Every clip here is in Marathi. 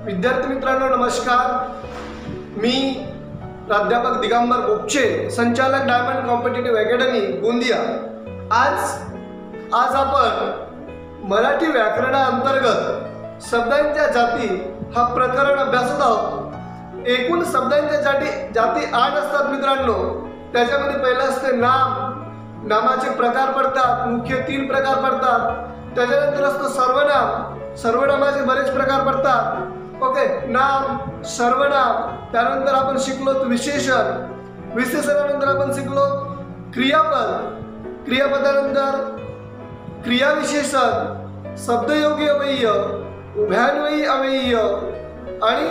विद्यार्थी मित्रांनो नमस्कार। मी प्राध्यापक दिगंबर बोपचे, संचालक डायमंड कॉम्पिटिटिव्ह अकॅडमी गोंदिया। आज आपण मराठी व्याकरणाअंतर्गत शब्दांच्या जाती हा प्रकरण अभ्यासत आहोत। एकूण शब्दांच्या जाती 8 असतात मित्रांनो। त्याच्यामध्ये पहिलं असते नाम। नामाचे प्रकार पडतात, मुख्य 3 प्रकार पडतात। त्याच्यानंतर असतो सर्वनाम। सर्वनामाचे बरेच प्रकार पडतात। ओके, नाम, सर्वनाम, त्यानंतर आपण शिकलो विशेषण। विशेषणानंतर आपण शिकलो क्रियापद। क्रियापदानंतर क्रियाविशेषण, शब्दयोगी अव्यय, उभयान्वयी अव्यय आणि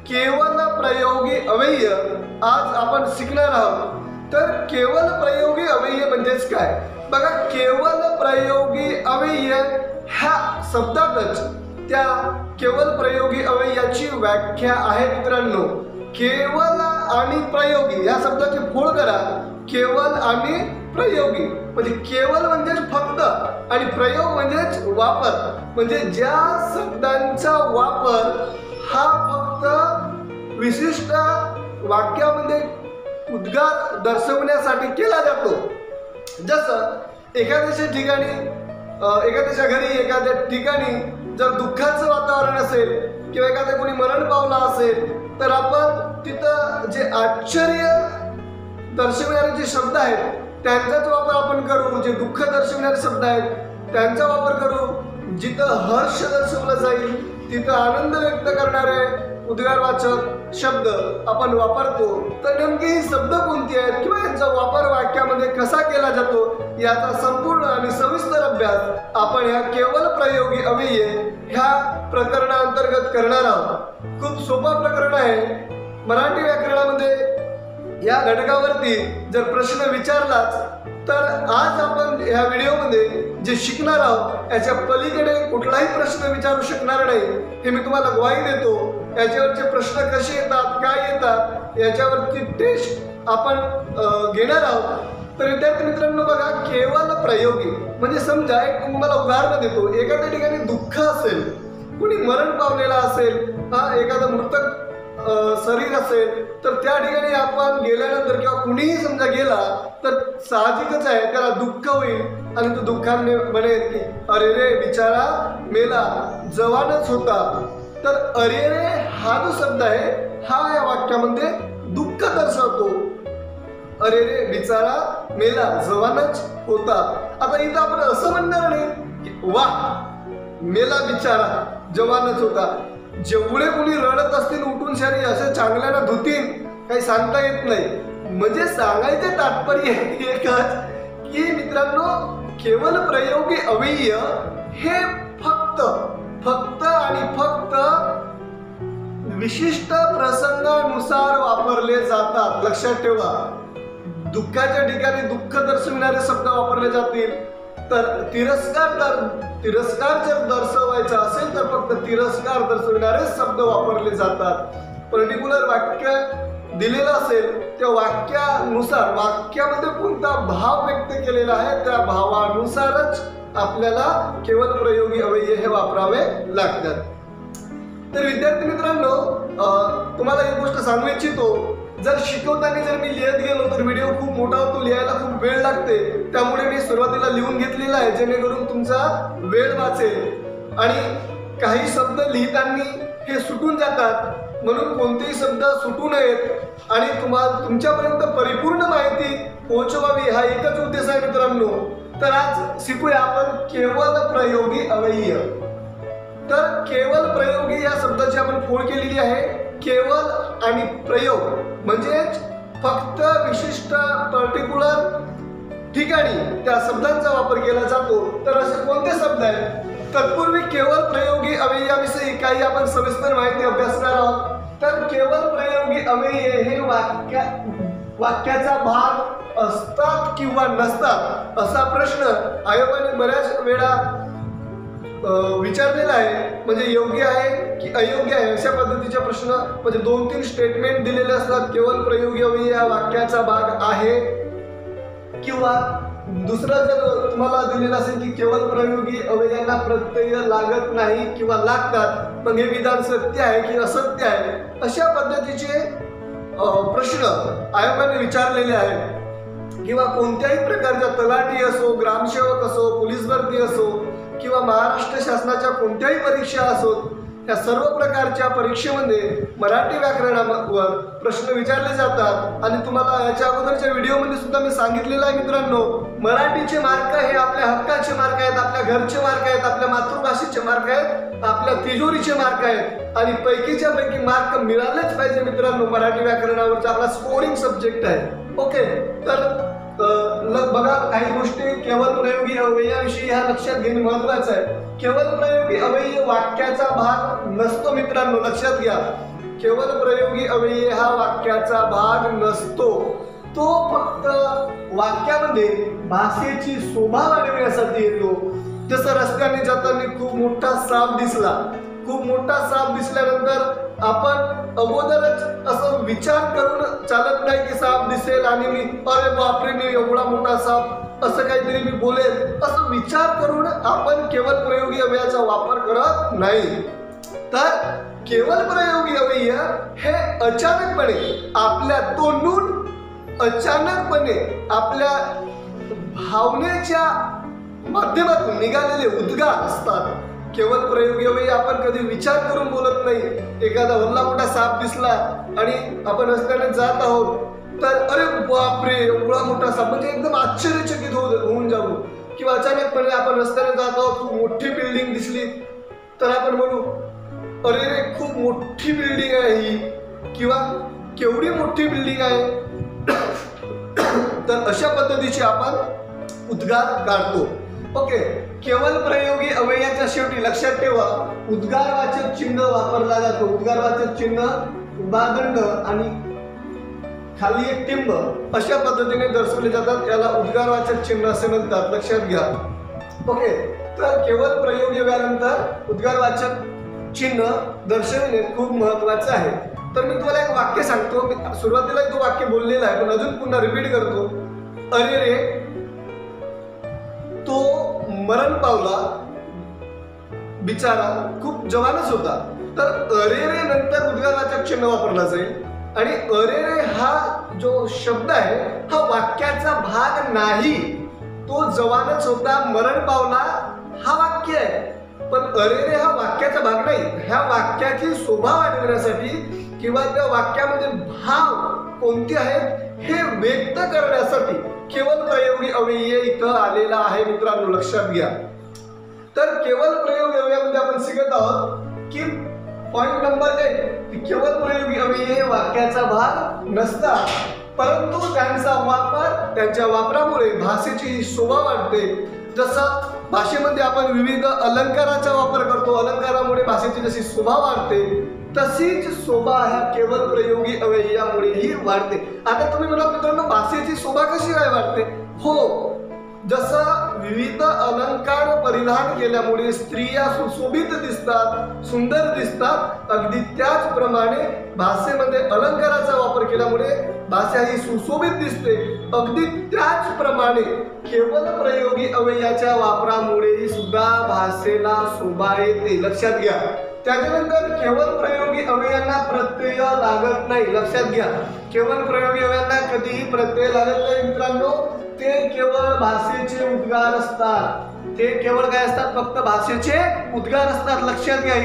केवल प्रयोगी अव्यय आज आपण शिकणार आहोत। तर केवल प्रयोगी अव्यय म्हणजेच काय बघा। केवल प्रयोगी अव्यय ह्या शब्दातच त्या केवल प्रयोगी अव्ययाची व्याख्या आहे मित्रांनो। केवल आणि प्रयोगी या शब्दाची फोड करा। केवल आणि प्रयोगी म्हणजे केवल म्हणजेच फक्त आणि प्रयोग म्हणजेच वापर। म्हणजे ज्या शब्दांचा वापर हा फक्त विशिष्ट वाक्यामध्ये उद्गार दर्शवण्यासाठी केला जातो। जसं एखाद्याच्या ठिकाणी, एखाद्याच्या घरी, एखाद्या ठिकाणी जर दुःखाचं वातावरण असेल किंवा एखादा कोणी मरण पावला असेल तर आपण तिथं जे आश्चर्य दर्शवणारे जे शब्द आहेत त्यांचाच वापर आपण करू। जे दुःख दर्शवणारे शब्द आहेत त्यांचा वापर करू। जिथं हर्ष दर्शवलं जाईल तिथं आनंद व्यक्त करणारे उद्गारवाचक शब्द आपण वापरतो। तर नेमके ही शब्द कोणती आहेत किंवा यांचा वापर वाक्यामध्ये कसा केला जातो याचा संपूर्ण आणि सविस्तर अभ्यास आपण या केवल प्रयोगी अव्यय ह्या प्रकरणाअंतर्गत करणार आहोत। खूप सोपा प्रकरण आहे। मराठी व्याकरणामध्ये या घटकावरती जर प्रश्न विचारलाच तर आज आपण या व्हिडिओमध्ये जे शिकणार आहोत याच्या पलीकडे कुठलाही प्रश्न विचारू शकणार नाही हे मी तुम्हाला ग्वाही देतो। याच्यावरचे प्रश्न कसे येतात, काय येतात याच्यावरती टेस्ट आपण घेणार आहोत। तर विद्यार्थी मित्रांनो बघा, केवल प्रयोगी म्हणजे समजा एक तुम्हाला उदाहरण देतो। एखाद्या ठिकाणी दुःख असेल, कोणी मरण पावलेला असेल, एखादा मृतक शरीर असेल तर त्या ठिकाणी आपण गेल्यानंतर किंवा कुणीही समजा गेला तर साहजिकच आहे त्याला दुःख होईल आणि तो दुःखाने म्हणेल की अरे रे बिचारा मेला, जवानच होता। तर अरे रे हा जो शब्द आहे हा या वाक्यामध्ये दुःख दर्शवतो। अरे रे बिचारा मेला, जवानच होता। आता इथं आपण असं म्हणणार नाही की वा मेला बिचारा, जवानच होता। जेवढे कोणी रडत असतील उठून शारी असे चांगल्यानं धुतील काही सांगता येत नाही। म्हणजे सांगायचे तात्पर्य एकच की मित्रांनो केवल प्रयोगी अव्यय हे फक्त आणि फक्त विशिष्ट प्रसंगानुसार वापरले जातात। लक्षात ठेवा, दुःखाच्या ठिकाणी दुःख दर्शविणारे शब्द वापरले जातील। तर तिरस्कार जर दर्शवायचा असेल तर फक्त तिरस्कार दर्शविणारे शब्द वापरले जातात। पर्टिक्युलर वाक्य दिलेलं असेल त्या वाक्यानुसार वाक्यामध्ये कोणता भाव व्यक्त केलेला आहे त्या भावानुसारच आपल्याला केवल प्रयोगी अव्यय हे वापरावे लागतात। तर विद्यार्थी मित्रांनो तुम्हाला एक गोष्ट सांगू इच्छितो, जर शिकवताना जर मी लिहित गेलो तर व्हिडिओ खूप मोठा होतो, लिहायला खूप वेळ लागते। त्यामुळे मी सुरुवातीला लिहून घेतलेला आहे जेणेकरून तुमचा वेळ वाचेल। आणि काही शब्द लिहिताना हे सुटून जातात म्हणून कोणतेही शब्द सुटू नयेत आणि तुमच्यापर्यंत परिपूर्ण माहिती पोहोचवावी हा एकच उद्देश आहे मित्रांनो। तर आज शिकूया आपण केवल प्रयोगी अव्यय। तर केवल प्रयोगी या शब्दाची आपण फोड केलेली आहे। केवल आणि प्रयोग म्हणजेच फक्त विशिष्ट पर्टिक्युलर ठिकाणी त्या शब्दांचा वापर केला जातो। तर असे कोणते शब्द आहेत? तत्पूर्वी केवल प्रयोगी अव्ययाविषयी काही आपण सविस्तर माहिती अभ्यासणार आहोत। तर केवल प्रयोगी अव्यय हे वाक्याचा भाग असतात किंवा नसतात असा प्रश्न आयोगाने बऱ्याच वेळा विचारलेला आहे। म्हणजे योग्य आहे की अयोग्य आहे अशा पद्धतीचे प्रश्न, म्हणजे 2-3 स्टेटमेंट दिलेले असतात। केवल प्रयोगी अव्यय या वाक्याचा भाग आहे किंवा दुसरं जर तुम्हाला दिलेलं असेल की केवळ प्रयोगी अवयवांना प्रत्यय लागत नाही किंवा लागतात, मग हे विधान सत्य आहे की असत्य आहे, अशा पद्धतीचे प्रश्न आयोगाने विचारलेले आहेत। किंवा कोणत्याही प्रकारच्या तलाठी असो, ग्रामसेवक असो, पोलीस भरती असो किंवा महाराष्ट्र शासनाच्या कोणत्याही परीक्षा असो, या सर्व प्रकारच्या परीक्षेमध्ये मराठी व्याकरणावर प्रश्न विचारले जातात। आणि तुम्हाला याच्या अगोदरच्या व्हिडिओमध्ये सुद्धा मी सांगितलेलं आहे मित्रांनो, मराठीचे मार्क हे आपल्या हक्काचे मार्क आहेत, आपल्या घरचे मार्क आहेत, आपल्या मातृभाषेचे मार्क आहेत, आपल्या तिजोरीचे मार्क आहेत आणि पैकीच्या पैकी मार्क मिळालेच पाहिजे मित्रांनो। मराठी व्याकरणावरचा आपला स्कोरिंग सब्जेक्ट आहे। ओके, तर बघा काही गोष्टी केवळ प्रयोगी अवयवाविषयी ह्या लक्षात घेणे महत्त्वाचं आहे। केवळ प्रयोगी अवयव वाक्याचा भाग नसतो मित्रांनो, लक्षात घ्या। केवळ प्रयोगी अवयव हा वाक्याचा भाग नसतो, तो फक्त वाक्यामध्ये भाषेची शोभा वाढवण्यासाठी येतो। जसं रस्त्याने जाताना खूप मोठा साप दिसला, खूप मोठा साप दिसल्यानंतर आपण अगोदरच असं विचार करून चालत नाही की साप दिसेल आणि मी अरे बापरे मी एवढा मोठा साप असं काहीतरी मी बोलेल, असं विचार करून आपण केवळ प्रयोगी अवयवाचा वापर करत नाही। तर केवळ प्रयोगी अवयव हे अचानकपणे आपल्या तोंडून अचानकपणे आपल्या भावनेच्या माध्यमातून निघालेले उद्गार असतात। केवळ प्रयोगी अवयव आपण कधी विचार करून बोलत नाही। एखादा भला मोठा साप दिसला आणि आपण रस्त्याने जात आहोत तर अरे बापरे एवढा मोठा साप, म्हणजे एकदम आश्चर्यचकित होऊन जाऊ। किंवा अचानकपणे आपण रस्त्याने जात आहोत, खूप मोठी बिल्डिंग दिसली तर आपण म्हणू अरे रे खूप मोठी बिल्डिंग आहे ही, किंवा केवढी मोठी बिल्डिंग आहे। तर अशा पद्धतीचे आपण उद्गार काढतो। ओके, केवळ प्रयोगी अवयवाच्या शेवटी लक्षात ठेवा उद्गारवाचक चिन्ह वापरला जातो। उद्गारवाचक चिन्ह उदाहरण आणि खाली एक टिंब अशा पद्धतीने दर्शवले जातात, याला उद्गारवाचक चिन्ह असे म्हणतात, लक्षात घ्या। ओके, तर केवळ प्रयोगी अवयवानंतर उद्गारवाचक चिन्ह दर्शवणे खूप महत्त्वाचं आहे। तर मी तुम्हाला एक वाक्य सांगतो, मी सुरुवातीला तो वाक्य बोललेला आहे पण अजून पुन्हा रिपीट करतो। अरे रे तो मरण पावला, बिचारा खूप जवानच होता। तर अरे रे नंतर उद्गारवाचक चिन्ह वापरला जाईल आणि अरे रे हा जो शब्द आहे हा वाक्याचा भाग नाही, तो जवानच होता, मरण पावला हा वाक्य आहे, पण अरे रे हा वाक्याचा भाग नाही। ह्या वाक्याची शोभा वाढवण्यासाठी किंवा त्या वाक्यामध्ये भाव कोणते आहेत हे व्यक्त करण्यासाठी केवळ प्रयोगी अवयव इथं आलेला आहे मित्रांनो, लक्षात घ्या। तर केवळ प्रयोगी अवयवामध्ये आपण शिकत आहोत की पॉइंट नंबर 1 की केवळ प्रयोगी अवयव हे वाक्याचा भाग नसतात, परंतु त्यांच्या वापरामुळे भाषेची शोभा वाढते। जसं भाषेमध्ये आपण विविध अलंकाराचा वापर करतो, अलंकारामुळे भाषेची जशी शोभा वाढते तशीच शोभा ह्या केवळ प्रयोगी अवयवामुळेही वाढते। आता तुम्ही म्हणा मित्रांनो भाषेची शोभा कशी काय वाढते? हो, जसं विविध अलंकार परिधान केल्यामुळे स्त्रिया सुशोभित दिसतात, सुंदर दिसतात, अगदी त्याचप्रमाणे भाषेमध्ये अलंकाराचा वापर केल्यामुळे भाषा ही सुशोभित दिसते। अगदी त्याचप्रमाणे केवळ प्रयोगी अवयवाच्या वापरामुळे सुद्धा भाषेला शोभा येते, लक्षात घ्या। त्याच्यानंतर केवळ प्रयोगी अवयवांना प्रत्यय लागत नाही, लक्षात घ्या। केवळ प्रयोगी अवयवांना कधीही प्रत्यय लागत नाही मित्रांनो, ते केवळ भाषेचे उद्गार असतात। ते केवळ काय असतात? फक्त भाषेचे उद्गार असतात, लक्षात घ्या।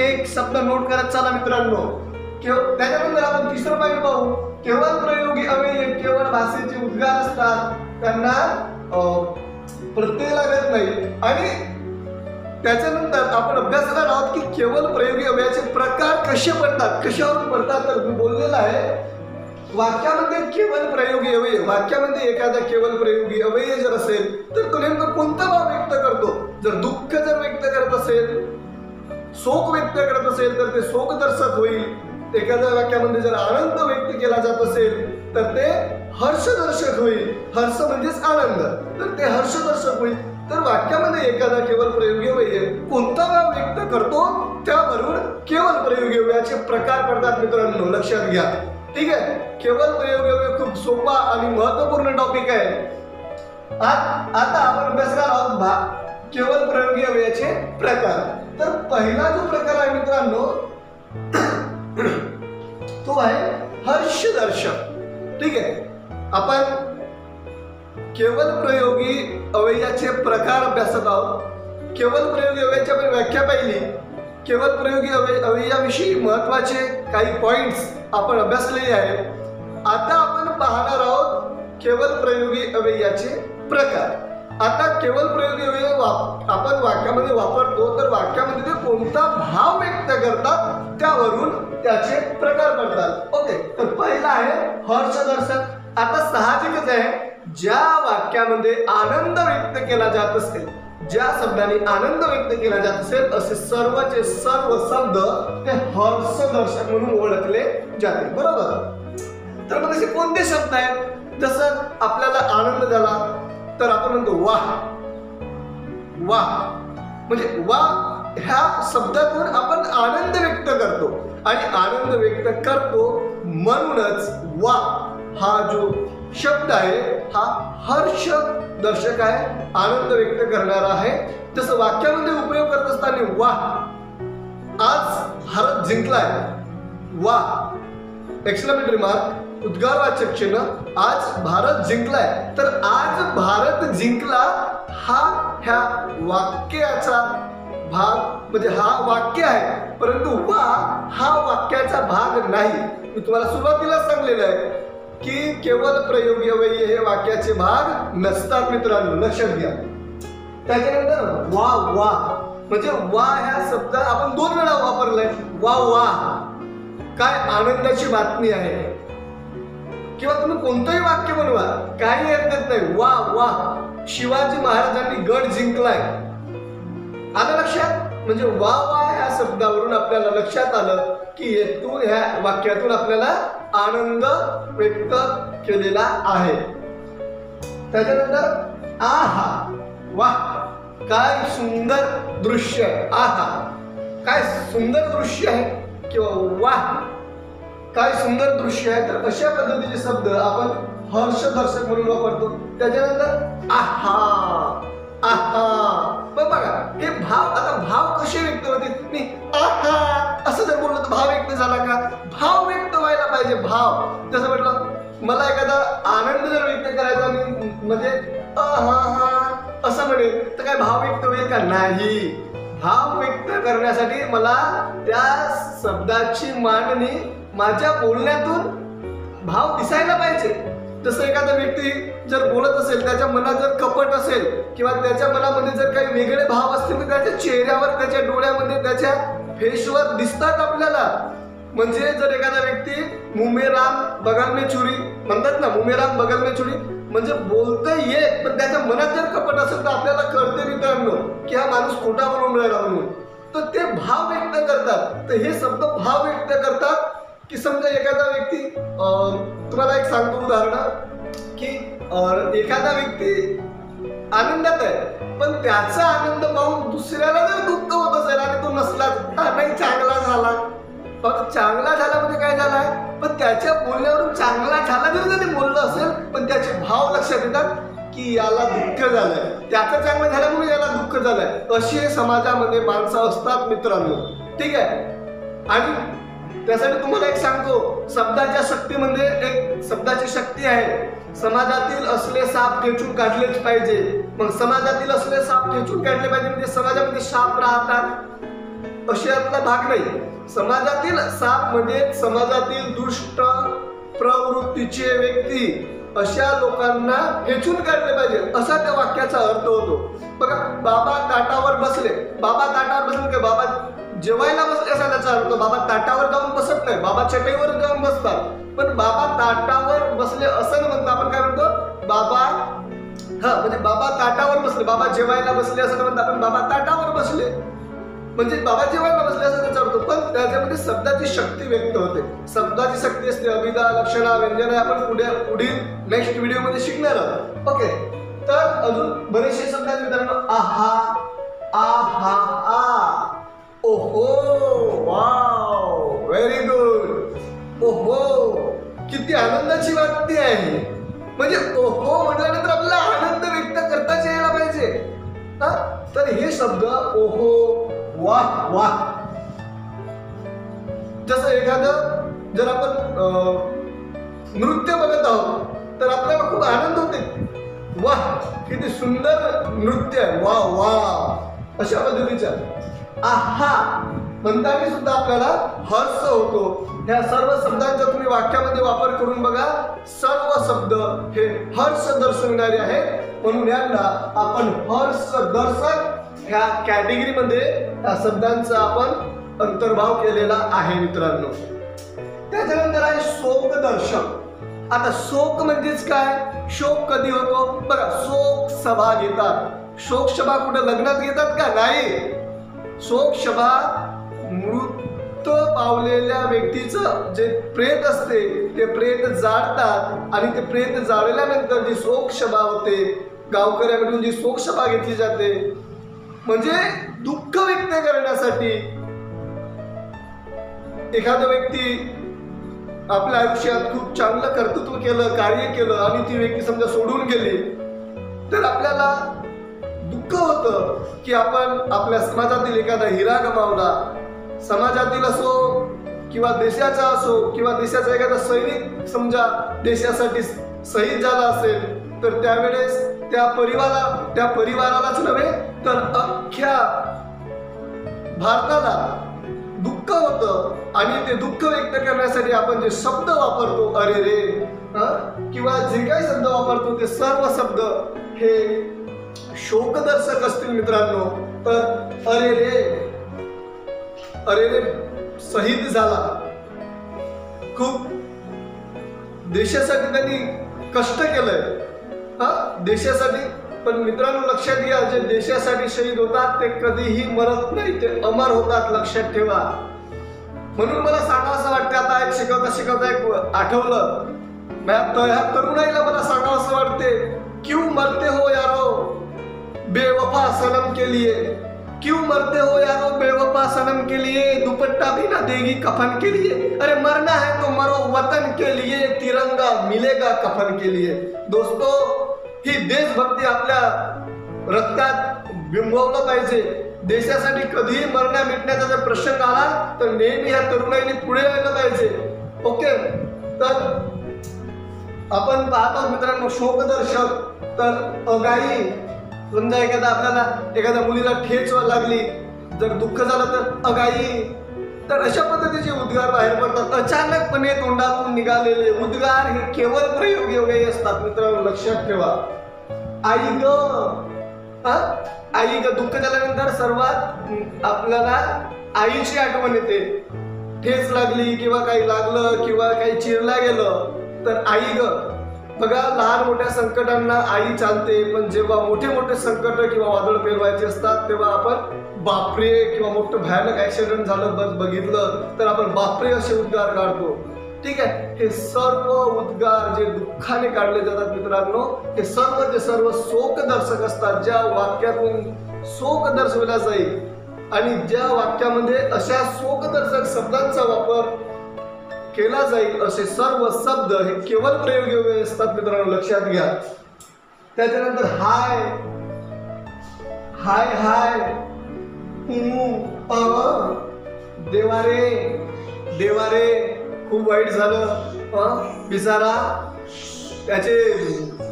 एक शब्द नोट करत चला मित्रांनो। त्याच्यानंतर आपण तिसरं पॉइंट पाहू, केवळ प्रयोगी अवयव केवळ भाषेचे उद्गार असतात, त्यांना प्रत्यय लागत नाही। आणि त्याच्यानंतर आपण अभ्यास करणार आहोत की केवळ प्रयोगी अवयवाचे प्रकार कसे पडतात, कशावरून पडतात। तर मी बोललेला आहे वाक्यामध्ये केवळ प्रयोगी अवयव, वाक्यामध्ये एखादा केवळ प्रयोगी अवयव जर असेल तर तो नेमका कोणता भाव व्यक्त करतो? जर दुःख जर व्यक्त करत असेल, शोक व्यक्त करत असेल तर ते शोकदर्शक होईल। एखाद्या वाक्यामध्ये जर आनंद व्यक्त केला जात असेल तर ते हर्षदर्शक होईल। हर्ष म्हणजेच आनंद, तर ते हर्षदर्शक होईल। तर वाक्यामध्ये एखादा केवळ प्रयोगी अवयव कोणता भाव व्यक्त करतो त्यावरून केवळ प्रयोगी अवयवाचे प्रकार पडतात मित्रांनो, लक्षात घ्या। ठीक आहे, केवळ प्रयोगी अवयव खूप सोपा आणि महत्त्वपूर्ण टॉपिक आहे। आता आपण अभ्यासणार आहोत केवल प्रयोगी अवयवाचे प्रकार. तर पहिला जो प्रकार आहे मित्रांनो तो आहे हर्षदर्शक. ठीक आहे, आपण केवल प्रयोगी अवयवाचे प्रकार अभ्यासत आहोत. केवल प्रयोगी अवयवाची आपण व्याख्या पाहिली. केवल प्रयोगी अवयवाविषयी महत्वाचे काही पॉइंट्स आपण अभ्यासलेले आहेत. आता आपण पाहणार आहोत केवल प्रयोगी अवयवाचे प्रकार. आता केवल प्रयोगी अवयव आपण वाक्यामध्ये वापरतो, तर वाक्यामध्ये ते कोणता भाव व्यक्त करतात त्यावरून त्याचे प्रकार पडतात. ओके, तर पहिला आहे हर्षदर्शक. आता साहजिकच आहे, ज्या वाक्यामध्ये आनंद व्यक्त केला जात असेल, ज्या शब्दाने आनंद व्यक्त केला जात असेल, असे सर्वचे सर्व शब्द ते हर्षदर्शक म्हणून ओळखले जाते. बरोबर. तर मग असे कोणते शब्द आहेत? जसं आपल्याला आनंद झाला तर आपण म्हणतो वाह. वाह म्हणजे वाह ह्या शब्दातून आपण आनंद व्यक्त करतो आणि आनंद व्यक्त करतो म्हणूनच वाह हा जो शब्द आहे हा हर्ष दर्शक आहे, आनंद व्यक्त करणारा आहे. जसं वाक्यामध्ये उपयोग करत असताना वाह, आज भारत जिंकलाय, वाह एक्सक्लेमेटरी मार्क, उद्गारवाचक चिन्ह, आज भारत जिंकलाय. तर आज भारत जिंकला हा ह्या वाक्याचा भाग, म्हणजे हा वाक्य आहे, परंतु वा हा वाक्याचा भाग नाही. मी तुम्हाला सुरुवातीला सांगलेलं आहे की केवळ प्रयोगी अवयव हे वाक्याचे भाग नसतात मित्रांनो, लक्षात घ्या. त्याच्यानंतर वा वा म्हणजे वा ह्या शब्द आपण 2 वेळा वापरलाय. वा वा काय आनंदाची बातमी आहे, किंवा तुम्ही कोणतंही वाक्य बनवा, काही हरकत नाही. वा वा शिवाजी महाराजांनी गड जिंकलाय. आलं लक्षात? म्हणजे वा वा ह्या शब्दावरून आपल्याला लक्षात आलं की येथून ह्या वाक्यातून आपल्याला आनंद व्यक्त केलेला आहे. त्याच्यानंतर आहा, वाह काय सुंदर दृश्य आहे. आहा काय सुंदर दृश्य आहे, किंवा वाह काय सुंदर दृश्य आहे. तर अशा पद्धतीचे शब्द आपण हर्षदर्शक म्हणून वापरतो. त्याच्यानंतर आहा, आहा. पण बघा हे भाव, आता भाव कसे व्यक्त होते? मी आहा असं जर बोललो तर भाव व्यक्त झाला का? भाव व्यक्त व्हायला पाहिजे. भाव जसं म्हटलं, मला एखादा आनंद जर व्यक्त करायचा म्हणजे आहा असं म्हणेल तर काय भाव व्यक्त होईल का? नाही. भाव व्यक्त करण्यासाठी मला त्या शब्दाची मांडणी माझ्या बोलण्यातून भाव दिसायला पाहिजे. जसं एखादा व्यक्ती जर बोलत असेल, त्याच्या मनात जर कपट असेल किंवा त्याच्या मनामध्ये जर काही वेगळे भाव असतील तर त्याच्या चेहऱ्यावर, त्याच्या डोळ्यामध्ये, त्याच्या फेसवर दिसतात आपल्याला. म्हणजे जर एखादा व्यक्ती मुमेराम बगल में छुरी म्हणतात ना, मुमेराम बगल में छुरी म्हणजे बोलतं येत पण त्याच्या मनात जर कपट असेल तर आपल्याला कळते मित्रांनो की हा माणूस खोटा बोलून राहिला म्हणून. तर ते भाव व्यक्त करतात. तर हे शब्द भाव व्यक्त करतात. की समजा एखादा व्यक्ती, तुम्हाला एक सांगतो उदाहरण की एखादा व्यक्ती आनंदात आहे पण त्याचा आनंद पाहून दुसऱ्याला जर दुःख होत असेल आणि तो नसला, नाही चांगला झाला, चांगला झाला म्हणजे काय झालाय, पण त्याच्या बोलण्यावरून चांगला झाला जरी त्याने बोललं असेल पण त्याचे भाव लक्षात येतात की याला दुःख झालंय, त्याचं चांगलं झालं म्हणून याला दुःख झालंय. असे समाजामध्ये माणसं असतात मित्रांनो. ठीक आहे. आणि त्यासाठी तुम्हाला एक सांगतो, शब्दाच्या शक्तीमध्ये एक शब्दाची शक्ती आहे. समाजातील असले साप ठेचून काढलेच पाहिजे. मग समाजातील असले साप ठेचून काढले पाहिजे म्हणजे समाजामध्ये साप राहतात अशातला भाग नाही. समाजातील साप म्हणजे समाजातील दुष्ट प्रवृत्तीचे व्यक्ती, अशा लोकांना ठेचून काढले पाहिजे असा त्या वाक्याचा अर्थ होतो. बघा, बाबा ताटावर बसले, बाबा ताटावर बसले की बाबा जेवायला बसले असा त्याचा अर्थ. बाबा ताटावर जाऊन बसत नाही, बाबा चटईवर जाऊन बसतात. पण बाबा ताटावर बसले असं न म्हणता आपण काय म्हणतो, बाबा म्हणजे बाबा ताटावर बसले, बाबा जेवायला बसले असं न म्हणता आपण बाबा ताटावर बसले म्हणजे बाबा जेवायला बसले असं त्याचा अर्थ. पण त्याच्यामध्ये शब्दाची शक्ती व्यक्त होते. शब्दाची शक्ती असते, अभिधा, लक्षणा, व्यंजन आपण पुढील नेक्स्ट व्हिडिओ मध्ये शिकणार आहोत. ओके. तर अजून बरेचसे शब्द आहेत मित्रांनो. आहा, आहा, आ, ओहो, वाव, व्हेरी गुड. ओहो किती आनंदाची बातमी आहे. म्हणजे ओहो म्हटल्यानंतर आपल्याला आनंद व्यक्त ओहो, वाह वाह. जसं एखादं जर आपण नृत्य बघत आहोत तर आपल्याला खूप आनंद होते. वाह, किती सुंदर नृत्य आहे, वा वा, अशा पद्धतीच्या आहा म्हणताना सुद्धा आपल्याला हर्ष होतो. ह्या सर्व शब्दांचा तुम्ही वाक्यामध्ये वापर करून बघा. सर्व शब्द हे हर्ष दर्शविणारे आहेत, म्हणून यांना आपण हर्षदर्शक ह्या कॅटेगरीमध्ये या शब्दांचा आपण अंतर्भाव केलेला आहे मित्रांनो. त्याच्यानंतर आहे शोकदर्शक. आता शोक म्हणजेच काय? शोक कधी होतो बघा, शोक सभा घेतात. शोक सभा कुठे लग्नात घेतात का? नाही. शोक सभा मृत पावलेल्या व्यक्तीचं जे प्रेत असते ते प्रेत जाळतात आणि ते प्रेत जाळल्यानंतर जी शोक सभा होते, गावकऱ्यांकडून जी शोक सभा घेतली जाते, म्हणजे दुःख व्यक्त करण्यासाठी. एखादा व्यक्ती आपल्या आयुष्यात खूप चांगलं कर्तृत्व केलं, कार्य केलं आणि ती व्यक्ती समजा सोडून गेली तर आपल्याला दुःख होतं की आपण आपल्या समाजातील एखादा हिरा गमावला. समाजातील असो किंवा देशाचा असो किंवा देशाचा एखादा सैनिक समजा देशासाठी शहीद झाला असेल तर त्यावेळेस त्या परिवारालाच नव्हे तर अख्ख्या भारताला दुःख होतं. आणि ते दुःख व्यक्त करण्यासाठी आपण जे शब्द वापरतो, अरे रे किंवा जे काही शब्द वापरतो ते सर्व शब्द हे शोकदर्शक असतील मित्रांनो. तर अरे रे, अरे रे शहीद झाला, खूप देशासाठी त्यांनी कष्ट केलंय देशासाठी. पण मित्रांनो लक्षात घ्या, जे देशासाठी शहीद होतात ते कधीही मरत नाही, ते अमर होतात, लक्षात ठेवा. म्हणून मला सांगावं वाटतं, आता एक शिकवता एक आठवलं, ह्या तरुणाईला मला सांगावं वाटते, क्यों मरते हो यारो बेवफा सनम के लिए, क्यों मरते हो यारो बेवफा सनम के लिए, दुपट्टा भी ना देगी कफन के लिए. अरे मरना है तो मरो वतन के लिए, तिरंगा मिलेगा कफन के लिए. दोस्तों, ही देशभक्ती आपल्या रक्तात बिंबवलं पाहिजे. देशासाठी कधीही मरण्या मिटण्याचा जर प्रसंग आला तर नेहमी ह्या तरुणाईने पुढे यायला पाहिजे. ओके, तर आपण पाहतो मित्रांनो शोकदर्शक. तर अगाई, समजा एखाद्या मुलीला ठेच लागली, जर दुःख झालं तर अगाई. तर अशा पद्धतीचे उद्गार बाहेर पडतात. अचानकपणे तोंडातून निघालेले उद्गार हे केवळ प्रयोगी असतात मित्रांनो, लक्षात ठेवा. आई ग, आई ग, दुःख झाल्यानंतर सर्वात आपल्याला आईची आठवण येते. ठेच लागली किंवा काही लागलं किंवा काही चिरला गेलं तर आई ग. बघा, लहान मोठ्या संकटांना आई चालते, पण जेव्हा मोठे मोठे संकट किंवा वादळ पेलवायचे असतात तेव्हा आपण बापरे किंवा मोठं भयानक ऍक्सिडेंट झालं बघितलं तर आपण बापरे असे उद्गार काढतो. ठीक आहे, हे सर्व उद्गार जे दुःखाने काढले जातात मित्रांनो, हे सर्व शोकदर्शक असतात. ज्या वाक्यातून शोक दर्शविला जाईल आणि ज्या वाक्यामध्ये अशा शोकदर्शक शब्दांचा वापर केला जाईल असे सर्व शब्द हे केवळ प्रयोगी असतात मित्रांनो, लक्षात घ्या. त्याच्यानंतर हाय हाय हाय, देवारे देवारे, खूप वाईट झालं बिचारा, त्याचे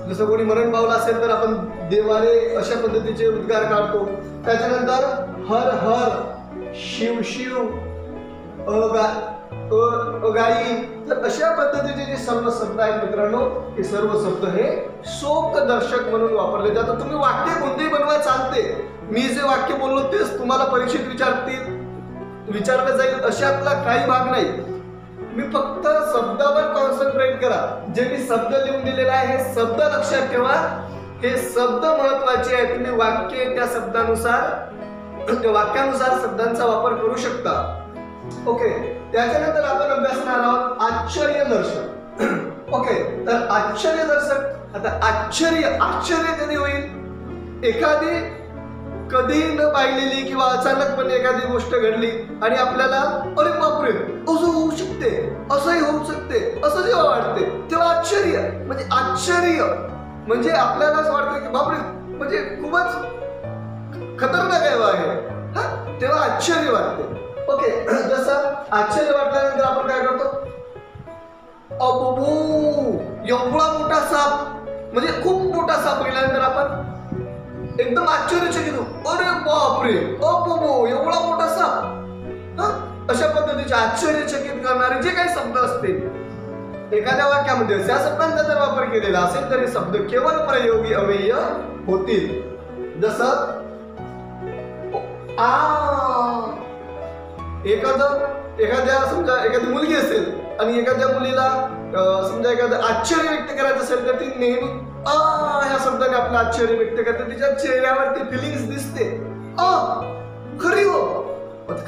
जसं कोणी मरण पावलं असेल तर आपण देवारे अशा पद्धतीचे उद्गार काढतो. त्याच्यानंतर हर हर, शिव शिव, अगाई. तर अशा पद्धतीचे जे सर्व शब्द आहेत मित्रांनो, हे सर्व शब्द हे शोकदर्शक म्हणून वापरले जातात. तुम्ही वाक्य कोणतेही बनवा चालते. मी जे वाक्य बोललो तेच तुम्हाला परीक्षेत विचारलं जाईल अशातला काही भाग नाही. मी फक्त शब्दावर कॉन्सन्ट्रेट करा. जे मी शब्द लिहून दिलेला आहे हे शब्द लक्षात ठेवा. हे शब्द महत्वाचे आहेत. तुम्ही वाक्य त्या वाक्यानुसार शब्दांचा वापर करू शकता. ओके, त्याच्यानंतर आपण अभ्यासणार आहोत आश्चर्यदर्शक. ओके, तर आश्चर्यदर्शक. आता आश्चर्य कधी होईल? एखादी कधी न पाहिलेली किंवा अचानकपणे एखादी गोष्ट घडली आणि आपल्याला अरे बापरे असं होऊ शकते, असंही होऊ शकते, असं जेव्हा वाटते तेव्हा आश्चर्य म्हणजे आपल्यालाच वाटतं की बापरे, म्हणजे खूपच खतरनाक आहे हा, तेव्हा आश्चर्य वाटते. ओके, जसं आश्चर्य वाटल्यानंतर आपण काय करतो, अबो एवढा मोठा साप, म्हणजे खूप मोठा साप बघितल्यानंतर आपण एकदम आश्चर्यचकित होतो, अरे बापरे, अबो एवढा मोठा साप. अशा पद्धतीचे आश्चर्यचकित करणारे जे काही शब्द असतील एखाद्या वाक्यामध्ये त्या शब्दांचा जर वापर केलेला असेल तर हे शब्द केवळ प्रयोगी अव्यय होतील. जसं एखाद्या समजा एखादी मुलगी असेल आणि एखाद्या मुलीला समजा एखादं आश्चर्य व्यक्त करायचं असेल तर ती नेहमी ह्या शब्दाने आपलं आश्चर्य व्यक्त करते. तिच्या चेहऱ्यावरती फिलिंग्स दिसते, खरी हो,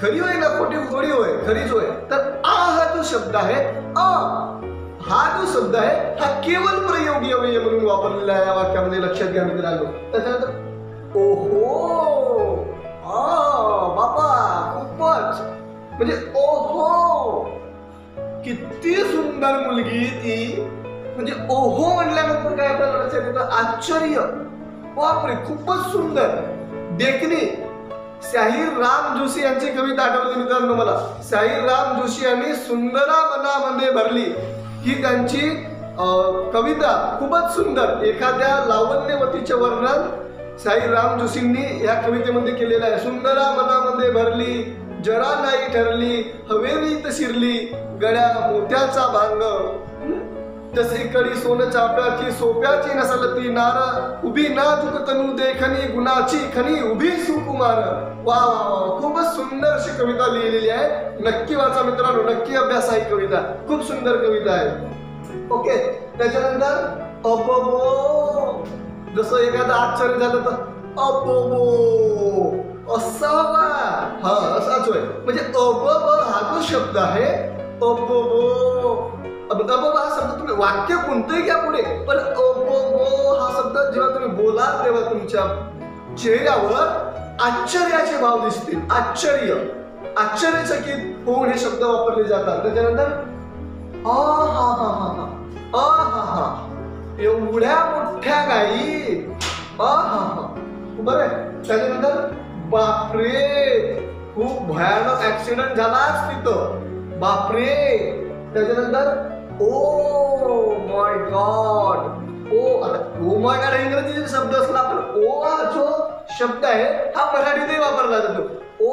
खरी होय ना खोटी थोडी होय, खरीच होय. तर हा जो शब्द आहे, हा जो शब्द आहे हा केवळ प्रयोगी अव्यय म्हणून वापरलेला आहे या वाक्यामध्ये, लक्षात घ्या मित्रांनो. त्याच्यानंतर ओहो, बाबा खूपच, म्हणजे ओहो किती सुंदर मुलगी ती, म्हणजे ओहो म्हणल्यानंतर काय आपल्याला लक्षात येतं, आश्चर्य, बापरे खूपच सुंदर. देखणी, शाहीर राम जोशी यांची कविता आठवली मित्रांनो मला. शाहीर राम जोशी यांनी सुंदरा मनामध्ये भरली ही त्यांची कविता, खूपच सुंदर. एखाद्या लावण्यवतीचे वर्णन शाहीर राम जोशींनी या कवितेमध्ये केलेलं आहे. सुंदरा मनामध्ये भरली, जरा नाही ठरली, हवेलीत शिरली, गळ्या मोत्याचा भांग, जसे कडी सोन चाप्याची, सोप्याची नसलती नार, उभी नाजूक तनू देखणी, गुणाची खनी उभी सुकुमार. वा वा वा, खूपच सुंदर अशी कविता लिहिलेली आहे. नक्की वाचा मित्रांनो, नक्की अभ्यास आहे कविता, खूप सुंदर कविता आहे. ओके, त्याच्यानंतर अबो, जसं एखादं आश्चर्य झालं तर अबो असावा, हा असाच होय. म्हणजे अबब हा जो शब्द आहे, अबो हा शब्द तुम्ही वाक्य कोणतंही घ्या पुढे, पण अबो हा शब्द जेव्हा तुम्ही बोलाल तेव्हा तुमच्या चेहऱ्यावर आश्चर्याचे भाव दिसतील. आश्चर्यचकित होऊन हे शब्द वापरले जातात. त्याच्यानंतर एवढ्या मोठ्या गाई, बरं. त्याच्यानंतर बापरे, खूप भयानक ऍक्सिडेंट झालाच तिथं, बापरे. त्याच्यानंतर oh my God, oh my God इंग्रजी शब्द असला, पण ओ हा जो शब्द आहे हा मराठीतही वापरला जातो. ओ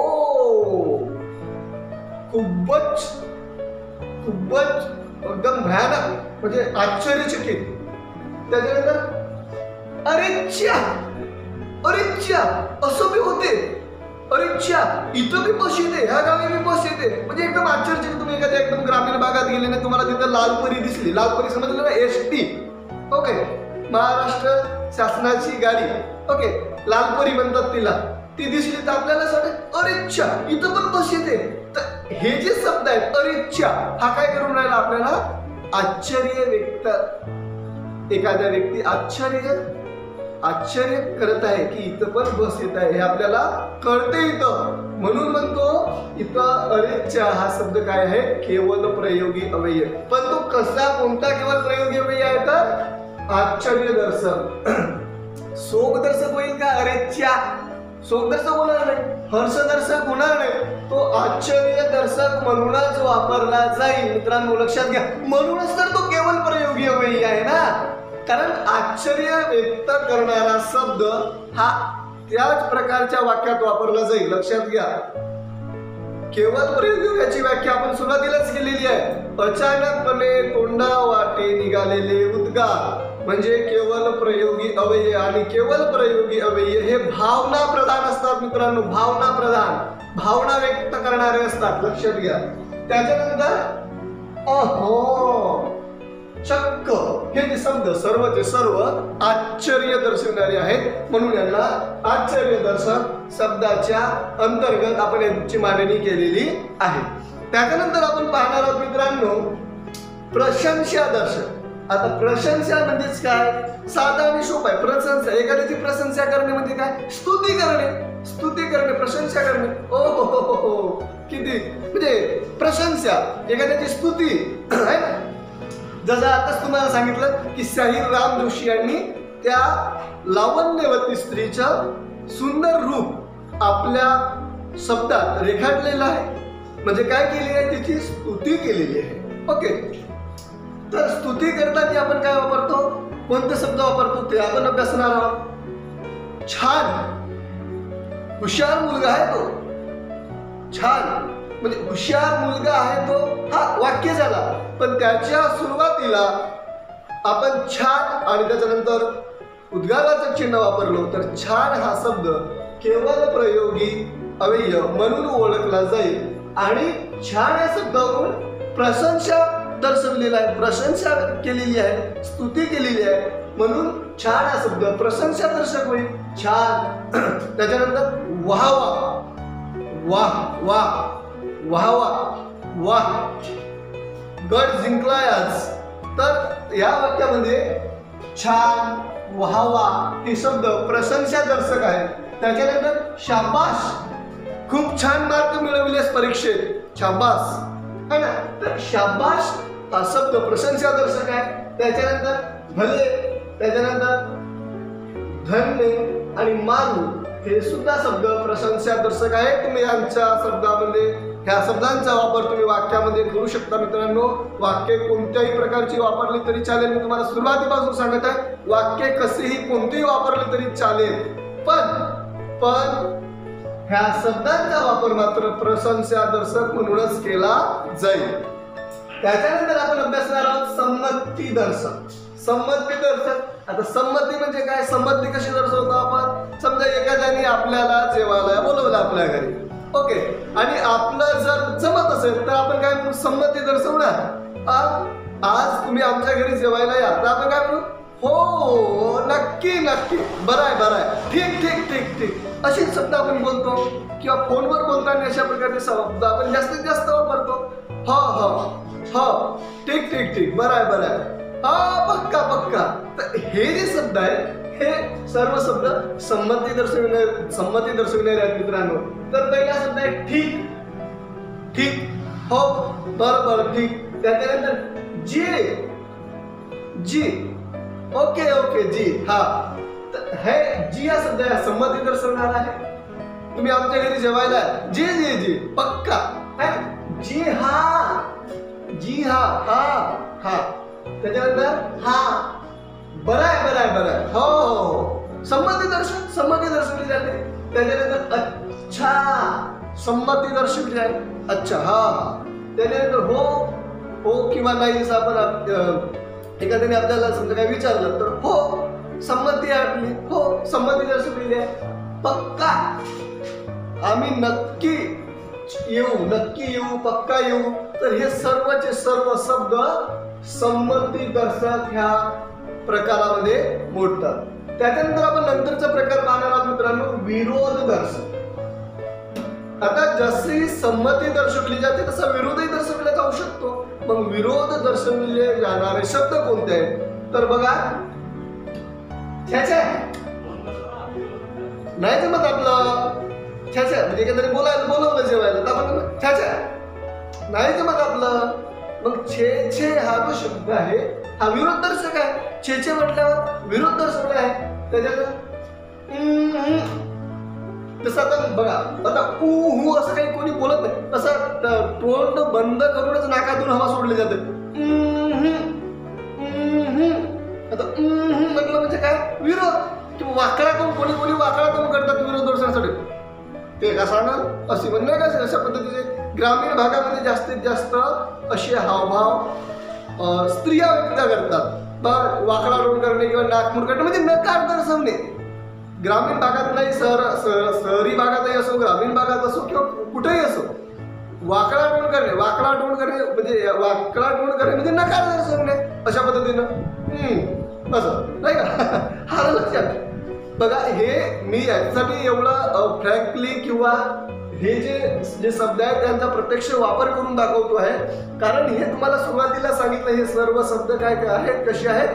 खूपच खूपच एकदम भयानक, म्हणजे आश्चर्यचकित. त्याच्यानंतर अरेच्या, अरेच्या असं बी होते, अरेच्या इथं बी बस येते, ह्या गावी बी बस येते, म्हणजे एकदम आश्चर्यचकित. तुम्ही एखाद्या एकदम ग्रामीण भागात गेले ना, तुम्हाला तिथं लालपरी दिसली, लालपरी समजलं ना, एसटी, ओके, महाराष्ट्र शासनाची गाडी, ओके, लालपरी म्हणतात तिला, ती दिसली तर आपल्याला सांगते अरेच्या इथं पण बस येते. तर हे जे शब्द आहेत अरेच्या, हा काय करून राहिला आपल्याला, आश्चर्य व्यक्त, एखाद्या व्यक्ती आश्चर्य करत आहे की इथं पण बस येत आहे, हे आपल्याला कळते इथं. म्हणून म्हणतो इथं अरेच्या हा शब्द काय आहे, केवळ प्रयोगी अव्यय. पण तो कसा, कोणता केवळ प्रयोगी अव्यय आहे तर आश्चर्य दर्शक, शोक दर्शक होईल का अरेच्या, शोक दर्शक होणार नाही, हर्षदर्शक होणार नाही, तो आश्चर्य दर्शक म्हणूनच वापरला जाईल. मित्रांनो लक्षात घ्या, म्हणूनच तर तो केवळ प्रयोगी अव्यय आहे ना, कारण आश्चर्य व्यक्त करणारा शब्द हा त्याच प्रकारच्या वाक्यात वापरला जाईल. लक्षात घ्या, केवळ प्रयोगी याची व्याख्या आपण सुरुवातीलाच केलेली आहे. अचानकपणे तोंडा वाटे निघालेले उद्गार म्हणजे केवळ प्रयोगी अव्यय. आणि केवळ प्रयोगी अव्यय हे भावना प्रधान असतात मित्रांनो, भावना प्रधान, भावना व्यक्त करणारे असतात. लक्षात घ्या. त्याच्यानंतर अहो, चक्क, हे जे शब्द सर्वचे सर्व आश्चर्य दर्शवणारे आहेत, म्हणून यांना आश्चर्य दर्शक शब्दाच्या अंतर्गत आपण यांची मांडणी केलेली आहे. त्याच्यानंतर आपण पाहणार आहोत मित्रांनो प्रशंसा दर्शक. आता प्रशंसा म्हणजेच काय, साधा आणि सोपा आहे. प्रशंसा, एखाद्याची प्रशंसा करणे म्हणजे काय, स्तुती करणे, स्तुती करणे, प्रशंसा करणे. ओ हो, किती म्हणजे प्रशंसा, एखाद्याची स्तुती आहे ना. जसं आताच तुम्हाला सांगितलं की शाहीर राम जोशी यांनी त्या लावण्यवती स्त्रीचं सुंदर रूप आपल्या शब्दात रेखाटलेला आहे, म्हणजे काय केली आहे, तिची स्तुती केलेली आहे. ओके, तर स्तुती करताना आपण काय वापरतो, कोणते शब्द वापरतो ते आपण अभ्यासणार आहोत. छान, हुशार मुलगा आहे तो. छान म्हणजे हुशार मुलगा आहे तो, हा वाक्य झाला. पण त्याच्या सुरुवातीला आपण छान आणि त्याच्यानंतर उद्गाराचं चिन्ह वापरलो तर छान हा शब्द केवळ प्रयोगी अव्यय म्हणून ओळखला जाईल. आणि छान या शब्दावरून प्रशंसा दर्शवलेला आहे, प्रशंसा केलेली आहे, स्तुती केलेली आहे, म्हणून छान हा शब्द प्रशंसा दर्शक होईल. छान. त्याच्यानंतर वाहवा, वाह वाह, वाहवा, वाह, गड जिंकलाय आज. तर या वाक्यामध्ये छान, वाहवा हे शब्द प्रशंसा दर्शक आहे. त्याच्यानंतर शाबास, खूप छान मार्क मिळविलेस परीक्षेत, शाबास है ना. तर शाबास हा शब्द प्रशंसा दर्शक आहे. त्याच्यानंतर भले, त्याच्यानंतर धन्य आणि मानू हे सुद्धा शब्द प्रशंसा दर्शक आहे. तुम्ही यांच्या शब्दामध्ये ह्या शब्दांचा वापर तुम्ही वाक्यामध्ये करू शकता. मित्रांनो, वाक्य कोणत्याही प्रकारची वापरली तरी चालेल. मी तुम्हाला सुरुवातीपासून सांगत आहे, वाक्य कसेही कोणतेही वापरले तरी चालेल, पण ह्या शब्दांचा वापर मात्र प्रशंसा दर्शक म्हणूनच केला जाईल. त्याच्यानंतर आपण अभ्यासणार आहोत संमती दर्शक. संमती दर्शक, आता संमती म्हणजे काय, संमती कशी दर्शवतो आपण. समजा एखाद्याने आपल्याला जेवायला बोलवलं आपल्या घरी, ओके, आणि आपलं जर जमत असेल तर आपण काय म्हणू, संमती दर्शवणार. आज तुम्ही आमच्या घरी जेवायला या, तर आपण काय म्हणू, हो नक्की नक्की, बरं आहे बरं आहे, ठीक ठीक ठीक ठीक, असे शब्द आपण बोलतो. किंवा फोनवर बोलताना अशा प्रकारचे शब्द आपण जास्तीत जास्त वापरतो. हो हो हो, ठीक ठीक ठीक, बरं आहे बरं आहे, हा पक्का पक्का. तर हे जे शब्द आहेत हे सर्व शब्द संमती दर्शविणारे आहेत मित्रांनो. तर पहिला शब्द आहे ठीक, ठीक, हो, बरं बरं, ठीक. त्याच्यानंतर जी, जी, ओके ओके, जी, हा. हे जी हा शब्द आहे संमती दर्शवणार आहे. तुम्ही आमच्या घरी जेवायला, जी जी जी, पक्का है, जी हा, जी हा, हा हा. त्याच्यानंतर हा, बरं आहे बरं आहे बरं आहे, हो हो, संमती दर्शवली जाते. त्याच्यानंतर अच्छा, संमती दर्शवली आहे, अच्छा, हा हा. त्याच्यानंतर हो, हो किंवा नाही, जसं आपण एखाद्याने आपल्याला समजा काय विचारलं तर हो, संमती आहे आपली, हो, संमती दर्शवलेली आहे. पक्का, आम्ही नक्की येऊ, पक्का येऊ. तर हे सर्वचे सर्व शब्द संमती दर्शक ह्या प्रकारामध्ये मोडतात. त्याच्यानंतर आपण नंतरचा प्रकार पाहणार आहोत मित्रांनो, विरोध दर्शक. आता जशी संमती दर्शवली जाते तसा विरोधही दर्शवला जाऊ शकतो. मग विरोध दर्शवले जाणारे शब्द कोणते आहेत, तर बघा, छ्या, नाही जमत आपलं, छ्या म्हणजे एखाद्याने बोलवलं जेवायला तर आपण छ्या, नाही जमत आपलं. मग छे छे हा जो शब्द आहे हा विरोध दर्शक आहे. छे छे म्हटल्यावर विरोध दर्शवला आहे. त्याच्यात तसं आता बघा, आता ऊ हू असं काही कोणी बोलत नाही, असं तोंड बंद करूनच नाकातून हवा सोडली जाते. आता म्हटलं म्हणजे काय, विरोध. किंवा वाकडा करून कोणी वाकडा करून करतात विरोध दर्शनासाठी, ते का सांगणार अशी म्हणजे नाही का. अशा पद्धतीचे ग्रामीण भागामध्ये जास्तीत जास्त असे हावभाव स्त्रिया व्यक्त करतात. वाकडा तोंड करणे किंवा नाकमुर करणे म्हणजे नकार दर्शवणे. ग्रामीण भागात नाही, शहरी भागातही असो, ग्रामीण भागात असो किंवा कुठेही असो, वाकडा तोंड करणे म्हणजे नकार दर्शवणे अशा पद्धतीनं असं नाही का. हा लक्षात बघा, हे मी याच्यासाठी एवढं फ्रँकली किंवा हे जे शब्द आहेत त्यांचा प्रत्यक्ष वापर करून दाखवतो आहे, कारण हे तुम्हाला सुरुवातीला सांगितलं, हे सर्व शब्द काय आहेत, कसे आहेत,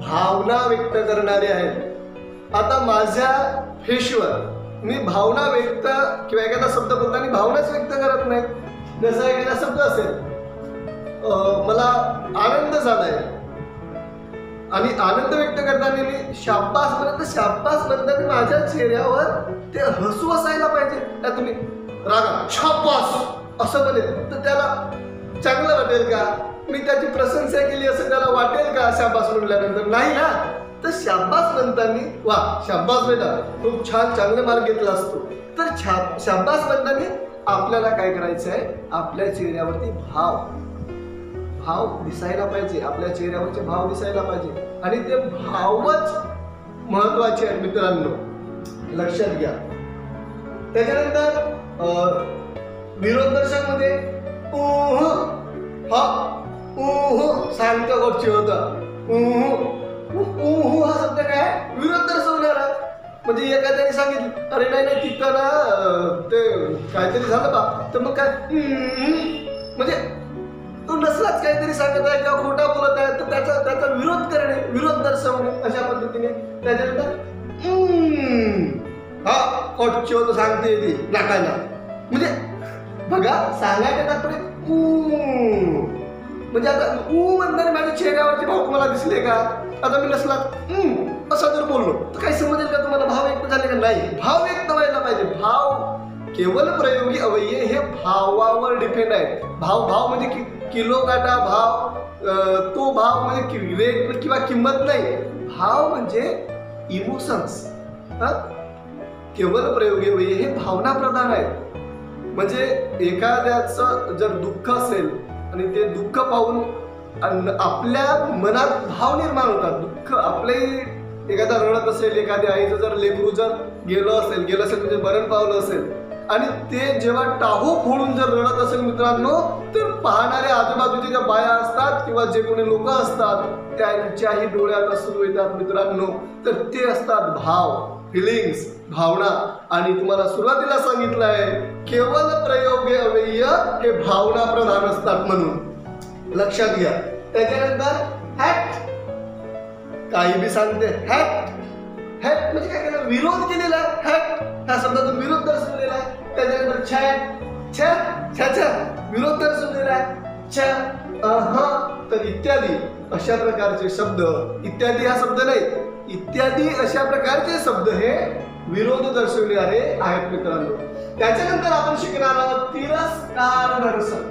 भावना व्यक्त करणारे आहेत. आता माझ्या फेसवर मी भावना व्यक्त किंवा एखादा शब्द बोलताना भावनाच व्यक्त करत नाही. जसा एखादा शब्द असेल, मला आनंद झालाय, आणि आनंद व्यक्त करताना मी शाब्बास म्हणत, शाब्बास म्हणताना माझ्या चेहऱ्यावर ते हसू असायला पाहिजे. त्या तुम्ही रागा शाब्बास असं म्हणेल तर त्याला चांगलं वाटेल का? मी त्याची प्रशंसा केली असं त्याला वाटेल का शाब्बास म्हणल्यानंतर? नाही ना. तर शाब्बास म्हणताना वा शाब्बास बेटा खूप छान चांगले मार्क घेतला असतो. तर शाब्बास म्हणताना आपल्याला काय करायचं आहे? आपल्या चेहऱ्यावरती भाव दिसायला पाहिजे. आपल्या चेहऱ्यावरचे भाव दिसायला पाहिजे आणि ते भावच महत्वाचे आहेत मित्रांनो, लक्षात घ्या. त्याच्यानंतर विरोध दर्शक मध्ये शांत गोष्टी होता. हा शब्द काय? विरोध दर्शवणारा. म्हणजे एखाद्याने सांगितलं अरे नाही नाही तिथं ना ते काहीतरी झालं बा, तर मग काय म्हणजे तो नसलाच काहीतरी सांगत आहे किंवा खोटा बोलत आहे तर त्याचा विरोध करणे, विरोध दर्शवणे अशा पद्धतीने. त्याच्यानंतर हा कोटची होतं सांगते ती नाकायला. म्हणजे बघा सांगायचं तात्पर्य म्हणजे आता म्हणताना माझ्या चेहऱ्यावरचे भाव तुम्हाला दिसले का? आता मी नसला असं जर बोललो तर काही समजेल का तुम्हाला? भाव व्यक्त झाले का? नाही. भाव व्यक्त व्हायला पाहिजे. भाव केवळ प्रयोगी अवयव हे भावावर डिपेंड आहे. भाव म्हणजे किलो काटा भाव, तो भाव म्हणजे रेट किंवा किंमत नाही. भाव म्हणजे इमोशन्स. केवळ प्रयोगी अवयव हे भावना प्रधान आहेत. म्हणजे एखाद्याचं जर दुःख असेल आणि ते दुःख पाहून आपल्या मनात भाव निर्माण होतात. दुःख आपले एखादा रडत असेल, एखाद्या आईचं जर लेकरू जर गेलं असेल म्हणजे मरण पावलं असेल आणि ते जेव्हा टाहो फोडून जर रडत असेल मित्रांनो, तर पाहणारे आजूबाजूचे ज्या बाया असतात किंवा जे कोणी लोक असतात त्यांच्याही डोळ्यात अश्रू येतात मित्रांनो. तर ते असतात भाव, फिलिंग्स, भावना. आणि तुम्हाला सुरुवातीला सांगितलं आहे केवळ प्रयोगी अवयव हे भावना प्रधान असतात म्हणून लक्षात घ्या. त्याच्यानंतर हॅट, काही बी सांगते हॅट. हॅट म्हणजे काय केलं? विरोध केलेला आहे. हॅट ह्या शब्दातून विरोध दर्शवलेला आहे. त्याच्यानंतर छॅट विरोध दर्शवलेला आहे. तर इत्यादी अशा प्रकारचे शब्द, इत्यादी हा शब्द नाही, इत्यादी अशा प्रकारचे शब्द हे विरोध दर्शवणारे आहेत मित्रांनो. त्याच्यानंतर आपण शिकणार आहोत तिरस्कार दर्शन.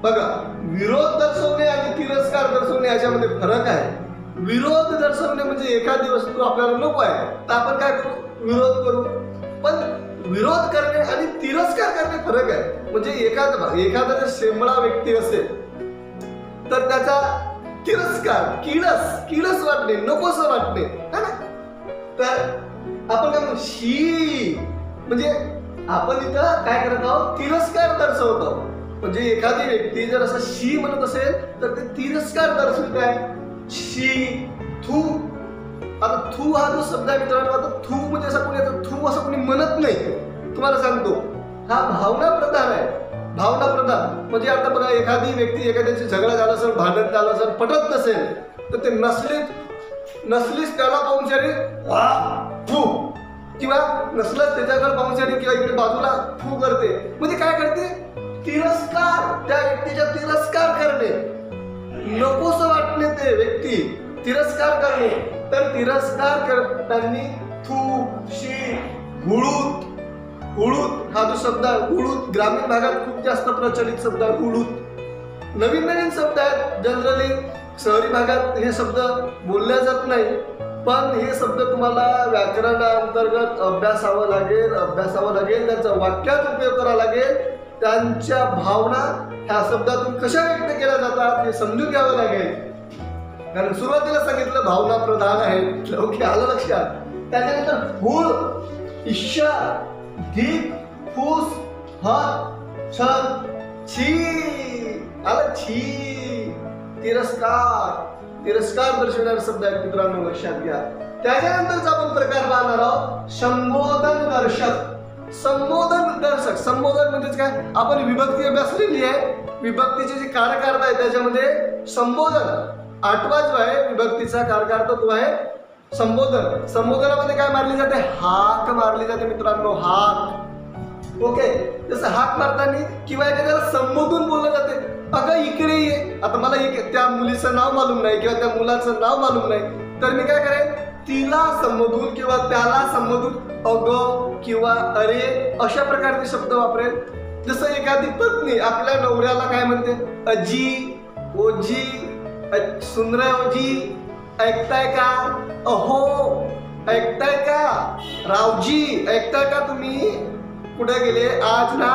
बघा विरोध दर्शवणे आणि तिरस्कार दर्शवणे याच्यामध्ये फरक आहे. विरोध दर्शवणे म्हणजे एखादी वस्तू आपल्याला नको आहे तर आपण काय करू? विरोध करू. पण विरोध करणे आणि तिरस्कार करणे फरक आहे. म्हणजे एखादा जर शेंबळा व्यक्ती असेल तर त्याचा तिरस्कार, किळस वाटणे, नकोसं वाटणे, तर आपण काय म्हणू? शी. म्हणजे आपण इथं काय करत आहोत? तिरस्कार दर्शवत आहोत. म्हणजे एखादी व्यक्ती जर असं शी म्हणत असेल तर ते तिरस्कार दर्शवत आहे. शी, थू. आता थू हा जो शब्द आहे मित्रांनो, आता थू म्हणजे असं कोणी थू असं कोणी म्हणत नाही. तुम्हाला सांगतो हा भावना प्रधान आहे. भावना प्रधान म्हणजे आता बघा एखादी व्यक्ती एखाद्याची झगडा झाला असेल, भांडण झालं असेल, पटत नसेल तर ते नसलीच त्याला पाहून शरी थू किंवा नसलंच त्याच्याकडे पाहून शरी किंवा इकडे बाजूला थू करते. म्हणजे काय करते? तिरस्कार, त्या व्यक्तीचा तिरस्कार करणे, नकोसं वाटणे, ते व्यक्ती तिरस्कार करणे. तर तिरस्कार करताना थू, शी, हुळूत हा जो शब्द आहे, हुळूत ग्रामीण भागात खूप जास्त प्रचलित शब्द आहे. हुळूत नवीन शब्द आहेत. जनरली शहरी भागात हे शब्द बोलले जात नाही, पण हे शब्द तुम्हाला व्याकरणाअंतर्गत अभ्यासावं लागेल. त्यांचा वाक्यात उपयोग करावा लागेल. त्यांच्या भावना ह्या शब्दातून कशा व्यक्त केल्या जातात हे समजून घ्यावं लागेल. कारण सुरुवातीला सांगितलं भावना प्रधान आहेत. लवकर आलं लक्षात. त्याच्यानंतर हुळ, इच्छा, धीक, फूस, हत, छत, छी. आलं छी. तिरस्कार दर्शवणारे शब्द आहेत मित्रांनो, लक्षात घ्या. त्याच्यानंतरचा आपण प्रकार पाहणार आहोत संबोधन दर्शक. संबोधन म्हणजेच काय? आपण विभक्ती अभ्यासलेली आहे. विभक्तीचे जे कारकार्थ आहे त्याच्यामध्ये संबोधन 8वा जो आहे विभक्तीचा कारकार्थ तो आहे संबोधन. संबोधनामध्ये काय मारली जाते? हाक मारली जाते मित्रांनो. हाक. ओके, जसं हाक मारताना किंवा एखाद्याला संबोधून बोललं जाते, अगं इकडे ये. आता मला त्या मुलीचं नाव मालूम नाही किंवा त्या मुलाचं नाव मालूम नाही, तर मी काय करेन, तिला संबोधून किंवा त्याला संबोधून अगं किंवा अरे अशा प्रकारचे शब्द वापरेल. जसं एखादी पत्नी आपल्या नवऱ्याला काय म्हणते, अजी, ओजी, सुन रहे हो जी, ऐकताय का, अहो ऐकताय का, रावजी ऐकताय का, तुम्ही कुठे गेले आज ना,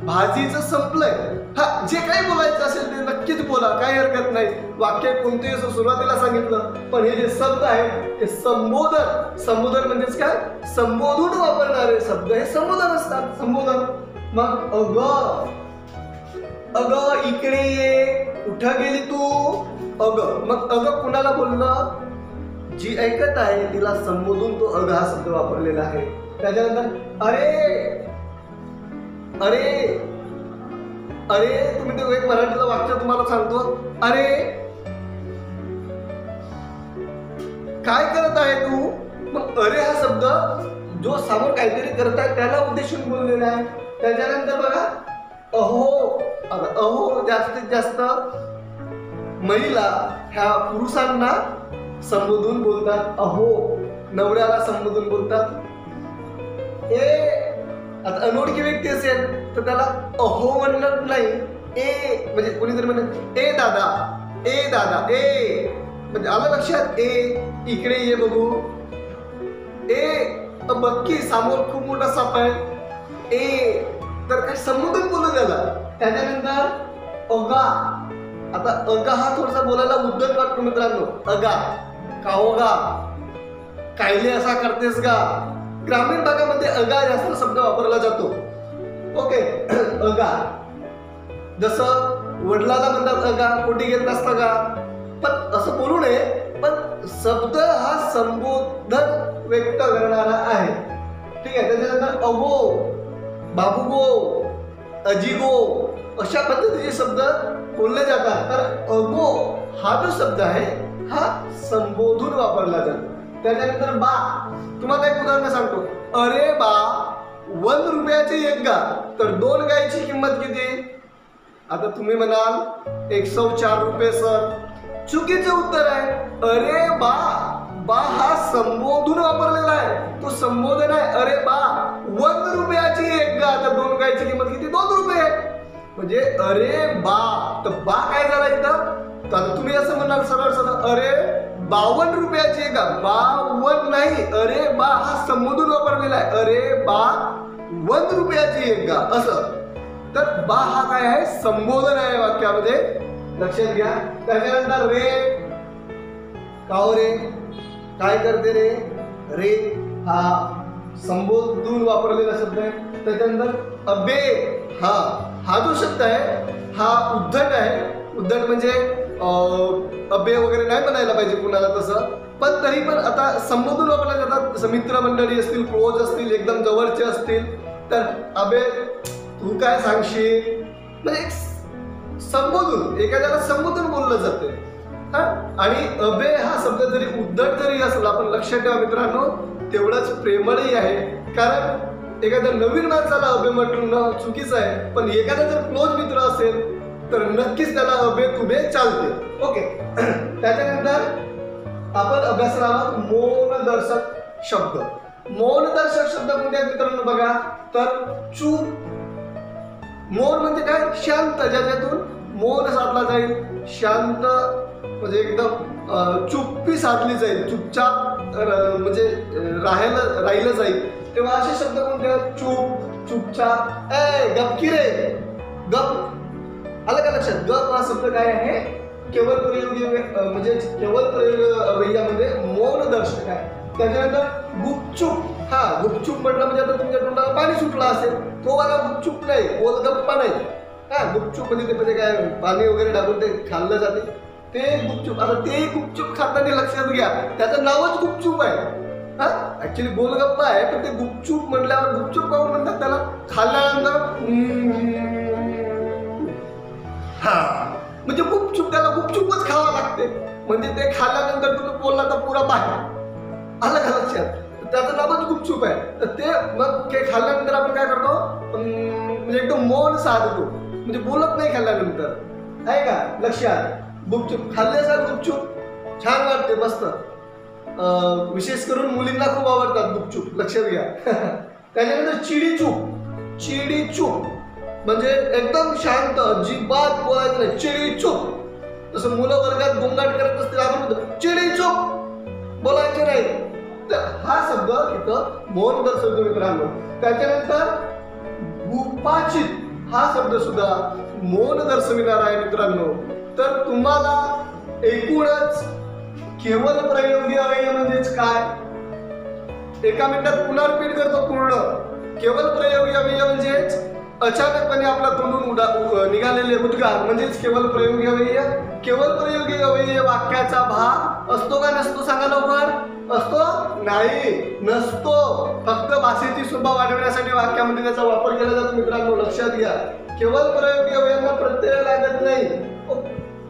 भाजीचं संपलंय. हा, जे काही बोलायचं असेल ते नक्कीच बोला, काही हरकत नाही. वाक्य कोणतेही असो, सुरुवातीला सांगितलं, पण हे जे शब्द आहेत ते संबोधन. संबोधन म्हणजेच काय, संबोधून वापरणारे शब्द हे संबोधन असतात. संबोधन. मग अगं, अगं इकडे ये, कुठं गेली तू, अगं. मग अगं कुणाला बोलणं, जी ऐकत आहे तिला संबोधून तो अगं हा शब्द वापरलेला आहे. त्याच्यानंतर अरे, अरे, अरे, तुम्ही ते एक मराठीचं वाक्य तुम्हाला सांगतो, अरे काय करत आहे तू. मग अरे हा शब्द जो समोर काहीतरी करत आहे त्याला उद्देशून बोललेला आहे. त्याच्यानंतर बघा अहो. अहो जास्तीत जास्त महिला ह्या पुरुषांना संबोधून बोलतात, अहो. नवऱ्याला संबोधून बोलतात. आता अनोळखी व्यक्ती असेल तर त्याला अहो म्हणणार नाही, ए म्हणजे कोणीतरी म्हणत, ए दादा, ए दादा, ए म्हणजे आलं लक्षात, ए इकडे ये बघू, ए बक्की समोर खूप मोठा साप आहे, ए. तर काय संबोधन बोलू त्याला. त्याच्यानंतर अगा. आता अगा हा थोडासा बोलायला उद्धट वाटतो मित्रांनो. अगा, काओगा, कायले असा करतेस का. ग्रामीण भागामध्ये अगा जास्त शब्द वापरला जातो. ओके, अगा. जसं वडिलाला म्हणतात अगा, कोटी घेत नसता का. पण असं बोलू नये, पण शब्द हा संबोधन व्यक्त करणारा आहे. ठीक आहे. त्याच्यानंतर अगो, बाबूगो, अजीगो अशा पद्धतीचे शब्द बोलले जातात. तर अगो हा जो शब्द आहे हा संबोधून वापरला जातो. त्याच्यानंतर बा. तुम्हाला एक उदाहरण सांगतो, अरे बा 1 रुपयाची एक गा, तर 2 गायची किंमत किती. आता तुम्ही म्हणाल 104 रुपये सर. चुकीचं उत्तर आहे. अरे बा. बा हा संबोधून वापरलेला आहे, तो संबोधन आहे. अरे बा 1 रुपयाची एक गा, तर 2 गायची किंमत किती, 2 रुपये. म्हणजे अरे बा. तर बा काय झाला इथं. तर तुम्ही असं म्हणाल सरळ सरळ, अरे 52 रुपयाची एक गा. 52 नाही, अरे बा हा संबोधून वापरलेला आहे. अरे बा 1 रुपयाची एक गा असं. तर बा हा काय आहे, संबोधन आहे वाक्यामध्ये, लक्षात घ्या. त्याच्यानंतर रे. काओ रे, काय करते रे. रे हा संबोधून वापरलेला शब्द आहे. त्याच्यानंतर अबे. हा जो शब्द आहे हा उद्धट आहे. उद्धट म्हणजे अबे वगैरे नाही म्हणायला पाहिजे कुणाला तसं, पण तरी पण आता संबोधून वापरले जातात. जसं मित्रमंडळी असतील, क्लोज असतील, एकदम जवळचे असतील, तर अबे तू काय सांगशील, म्हणजे संबोधून, एखाद्याला संबोधून बोललं जाते. आणि अबे हा शब्द जरी उद्धट जरी असला, पण लक्षात ठेवा मित्रांनो, तेवढंच प्रेमळही आहे. कारण एखाद्या नवीन माणसाला अबे म्हटलं चुकीचं आहे, पण एखादा जर क्लोज मित्र असेल तर नक्कीच त्याला अबे तुबे चालते. ओके. त्याच्यानंतर आपण अभ्यासणार आहोत मौनदर्शक शब्द. मौनदर्शक शब्द कोणते आहेत मित्रांनो बघा, तर चूप. मौन म्हणजे काय, शांत, ज्याच्यातून मौन साधला जाईल, शांत म्हणजे एकदम चुप्पी साधली जाईल, चुपचाप म्हणजे राहिलं जाईल. तेव्हा असे शब्द कोणते आहेत, चूप, चुपचाप, ए गपकी रे, गप. आलं का लक्षात. गप हा शब्द काय आहे, केवळ प्रयोगी म्हणजे केवळ प्रयोगामध्ये मौन दर्शक आहे. त्याच्यानंतर गुपचूप. गुपचूप म्हटलं म्हणजे आता तुमच्या तोंडाला पाणी सुटलं असेल, तो वाला गुपचूप नाही, गोलगप्पा नाही. गुपचूप म्हणजे ते म्हणजे काय, पाणी वगैरे टाकून ते खाल्लं जाते, ते गुपचूप. आता ते गुपचूप खाताना लक्षात घ्या, त्याचं नावच गुपचूप आहे. ऍक्च्युली गोलगप्पा आहे, पण ते गुपचूप म्हटल्यावर गुपचूप काऊन म्हणतात त्याला, खाल्ल्यानंतर म्हणजे गुपचूप, त्याला गुपचूपच खावं लागते. म्हणजे ते खाल्ल्यानंतर तुम्ही बोलला तर पुरा बाहेर. आलं का लक्षात. त्याचं नावच गुपचूप आहे. तर ते मग ते खाल्ल्यानंतर आपण काय करतो, म्हणजे एकदम मौन साधतो, म्हणजे बोलत नाही खाल्ल्यानंतर, आहे का लक्षात. गुपचूप खाल्ल्यासारखं गुपचूप छान वाटते, मस्त. विशेष करून मुलींना खूप आवडतात गुपचूप, लक्षात घ्या. त्याच्यानंतर चिडीचूप. चिडीचूप म्हणजे एकदम शांत, अजिबात बोलायचं नाही, चिडीचूप. जसं मुलं वर्गात गोंगाट करत असतील, आपण म्हणतो चिडीचूप, बोलायचे नाही. तर हा शब्द इथं मौन दर्शवतो मित्रांनो. त्याच्यानंतर गुपाचित हा शब्द सुद्धा मौन दर्शविणार आहे मित्रांनो. तर तुम्हाला एकूणच केवल प्रयोगी अवयव म्हणजेच काय, एका मिनिटात पुन्हा रिपीट करतो पूर्ण. केवल प्रयोगी अवयव म्हणजेच अचानकपणे आपला तोंडून निघालेले उद्गार म्हणजेच केवल प्रयोगी अवयव. केवल प्रयोगी अवयव वाक्याचा भाग असतो का नसतो, सांगा लवकर. असतो? नाही, नसतो. फक्त भाषेची शोभा वाढवण्यासाठी वाक्यामध्ये त्याचा वापर केला जातो मित्रांनो, लक्षात घ्या. केवल प्रयोगी अवयवांना प्रत्यय लागत नाही.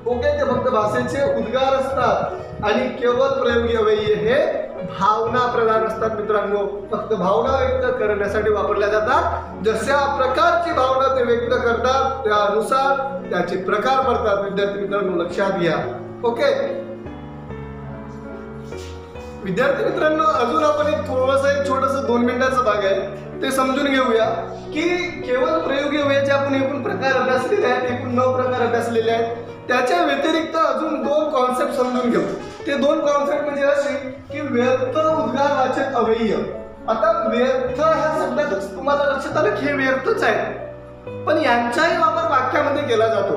ओके, ते फक्त भाषेचे उद्गार असतात. आणि केवल प्रयोगी अवयव हे भावना प्रधान असतात मित्रांनो. फक्त भावना व्यक्त करण्यासाठी वापरल्या जातात. जशा प्रकारची भावना ते व्यक्त करतात त्यानुसार त्याचे प्रकार पडतात. विद्यार्थी मित्रांनो लक्षात घ्या. ओके विद्यार्थी मित्रांनो, अजून आपण एक छोटस 2 मिनिटाचा भाग आहे ते समजून घेऊया की केवळ प्रयोगी अवयवाचे आपण एकूण प्रकार अभ्यासलेले आहेत, एकूण 9 प्रकार अभ्यासलेले आहेत. त्याच्या व्यतिरिक्त अजून 2 कॉन्सेप्ट समजून घेऊ. ते 2 कॉन्सेप्ट म्हणजे असे की व्यर्थ उद्गारवाचक अवयव. आता व्यर्थ ह्या शब्दात तुम्हाला लक्षात आलं की हे व्यर्थच आहे, पण यांचाही वापर वाक्यामध्ये केला जातो.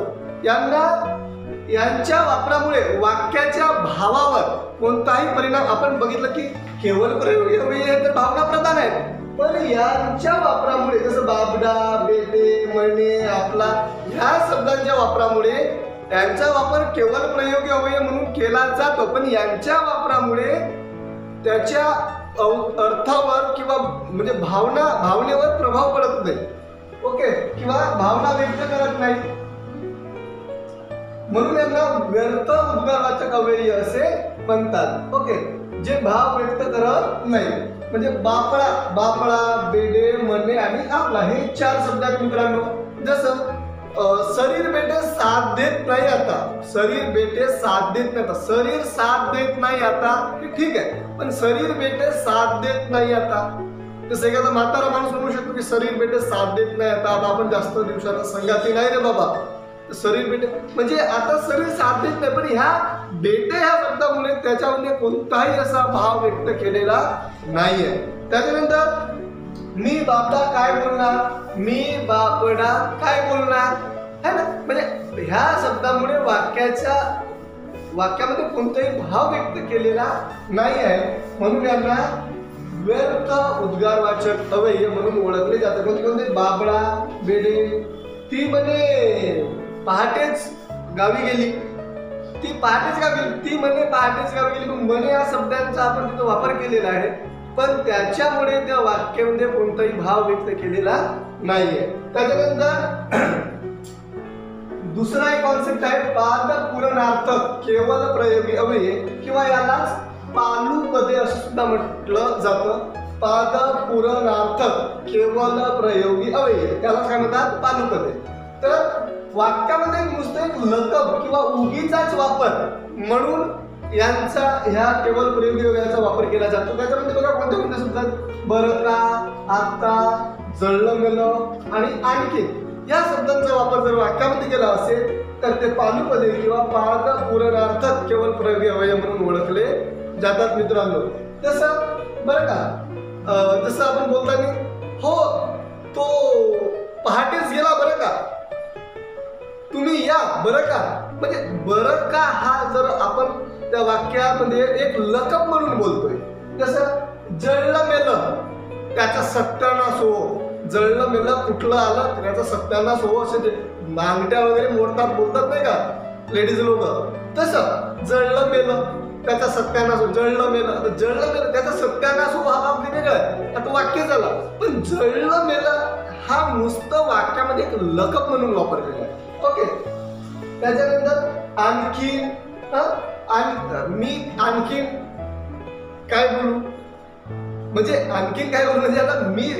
यांच्या वापरामुळे वाक्याच्या भावावर कोणताही परिणाम, आपण बघितलं की केवळ प्रयोगी अवयव तर भावना प्रधान आहेत, पण यांच्या वापरामुळे जसं बाबडा, बेटे, म्हणे, आपला ह्या शब्दांच्या वापरामुळे यांचा वापर केवळ प्रयोगी अवयव म्हणून केला जातो, पण यांच्या वापरामुळे त्याच्या अर्थावर किंवा म्हणजे भावनेवर प्रभाव पडत नाही. ओके, किंवा भावना व्यक्त करत नाही, म्हणून यांना व्यर्थ उद्गारवाचक अवयव असे म्हणतात. ओके, जे भाव व्यक्त करत नाही. म्हणजे बापळा, बेडे, म्हणे आणि आपला हे 4 शब्द आहेत मित्रांनो. जसं शरीर बेटे साथ देत नाही आता, शरीर बेटे साथ देत नाही आता, शरीर साथ देत नाही आता हे ठीक आहे, पण शरीर बेटे साथ देत नाही आता. जसं एखादा म्हातारा माणूस म्हणू शकतो की शरीर बेटे साथ देत नाही आता, आता आपण जास्त दिवसाला संगाती नाही रे बाबा. शरीर बेटे म्हणजे आता शरीर साथ देत नाही, पण ह्या बेटे ह्या शब्दामुळे त्याच्यामध्ये कोणताही असा भाव व्यक्त केलेला नाहीये. त्याच्यानंतर मी बापडा काय बोलणार, मी बापडा काय बोलणार, है ना. म्हणजे ह्या शब्दामुळे वाक्यामध्ये कोणताही भाव व्यक्त केलेला नाही आहे, म्हणून यांना व्यर्थ उद्गारवाचक अवयव म्हणून ओळखले जातात. कोणते? बाबडा, बेडे. ती म्हणे पहाटेच गावी गेली, ती पहाटेच गावी गेली, ती म्हणे पहाटेच गावी गेली. पण म्हणे या शब्दांचा आपण तिथं वापर केलेला आहे, पण त्याच्यामुळे त्या वाक्यामध्ये कोणताही भाव व्यक्त केलेला नाहीये. त्याच्यानंतर दुसरा एक कॉन्सेप्ट आहे पादपूरणार्थक केवल प्रयोगी अवयव, किंवा यालाच पालुपदे असं सुद्धा म्हटलं जातं. पादपूरणार्थक केवल प्रयोगी अवयव त्याला काय म्हणतात, पालुपदे. तर वाक्यामध्ये नुसतं एक लकब किंवा उगीचाच वापर म्हणून ह्या केवळ प्रयोगी अवयवाचा वापर केला जातो. त्याच्यामध्ये बघा कोणत्या शब्दात बरं का, आता, जळलं मेलं आणि आणखी या शब्दांचा वापर जर वाक्यामध्ये केला असेल तर ते पालुपदे किंवा पादपूरणार्थक केवळ प्रयोगी अवयव म्हणून ओळखले जातात मित्रांनो. तसं बरं का, जसं आपण बोलताना हो तो पहाटेच गेला बरं का, तुम्ही या बरं का. म्हणजे बरं का हा जर आपण त्या वाक्यामध्ये एक लकब म्हणून बोलतोय. जसं जळलं मेलं त्याचा सत्यानाश हो, जळलं मेलं कुठलं आलं त्याचा सत्यानाश हो, असे जे मांगट्या वगैरे मोडतात बोलतात नाही का लेडीज लोक, तसं जळलं मेलं त्याचा सत्यानाश हो, जळलं मेलं. जळलं मेलं त्याचा सत्यानाश हो हा भाग वेगळं, आता वाक्य झाला. पण जळलं मेलं हा नुसतं वाक्यामध्ये एक लकब म्हणून वापरलेला आहे. ओके, त्याच्यानंतर आणखीन मी आणखीन काय बोलू, म्हणजे आणखीन काय बोलू, म्हणजे आता मी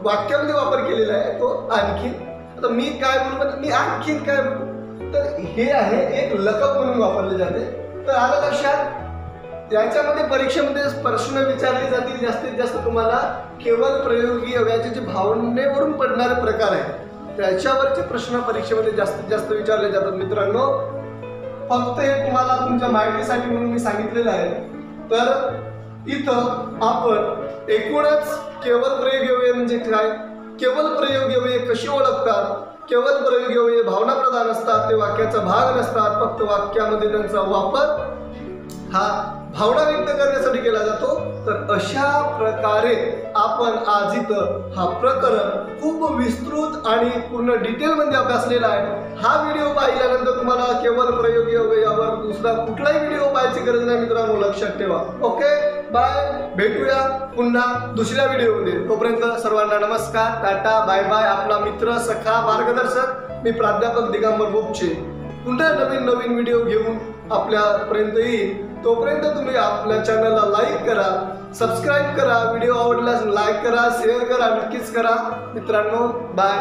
वाक्यामध्ये वापर केलेला आहे तो आणखीन. आता मी काय बोलू म्हणजे मी आणखीन काय बोलू, तर हे आहे एक लकप म्हणून वापरले जाते. तर आलं लक्षात. याच्यामध्ये परीक्षेमध्ये प्रश्न विचारले जातील जास्तीत जास्त तुम्हाला केवळ प्रयोगी अवयवाचे जे भावनेवरून पडणारे प्रकार आहेत त्याच्यावरचे प्रश्न परीक्षेमध्ये जास्तीत जास्त विचारले जातात मित्रांनो. फक्त हे तुम्हाला तुमच्या माहितीसाठी म्हणून मी सांगितलेलं आहे. तर इथं आपण एकूणच केवळ प्रयोगी अवयव म्हणजे काय, केवळ प्रयोगी अवयव कशी ओळखतात, केवळ प्रयोगी अवयव भावनाप्रधान असतात, ते वाक्याचा भाग नसतात, फक्त वाक्यामध्ये त्यांचा वापर हा भावना व्यक्त करण्यासाठी केला जातो. तर अशा प्रकारे आपण आज इथं हा प्रकरण खूप विस्तृत आणि पूर्ण डिटेलमध्ये अभ्यासलेला आहे. हा व्हिडिओ पाहिल्यानंतर तुम्हाला केवळ प्रयोगी अवयवावर दुसरा कुठलाही व्हिडिओ पाहायची गरज नाही मित्रांनो, लक्षात ठेवा. Okay, bye. भेटूया पुन्हा दुसऱ्या व्हिडिओमध्ये. तोपर्यंत सर्वांना नमस्कार, टाटा, बाय बाय. आपला मित्र, सखा, मार्गदर्शक मी प्राध्यापक दिगंबर बोपचे पुन्हा नवीन नवीन व्हिडिओ घेऊन आपल्यापर्यंत येईल. तोपर्यंत तुम्ही आपल्या चॅनलला लाईक करा, सबस्क्राईब करा, व्हिडिओ आवडल्यास लाईक करा, शेअर करा, नक्कीच करा मित्रांनो. बाय.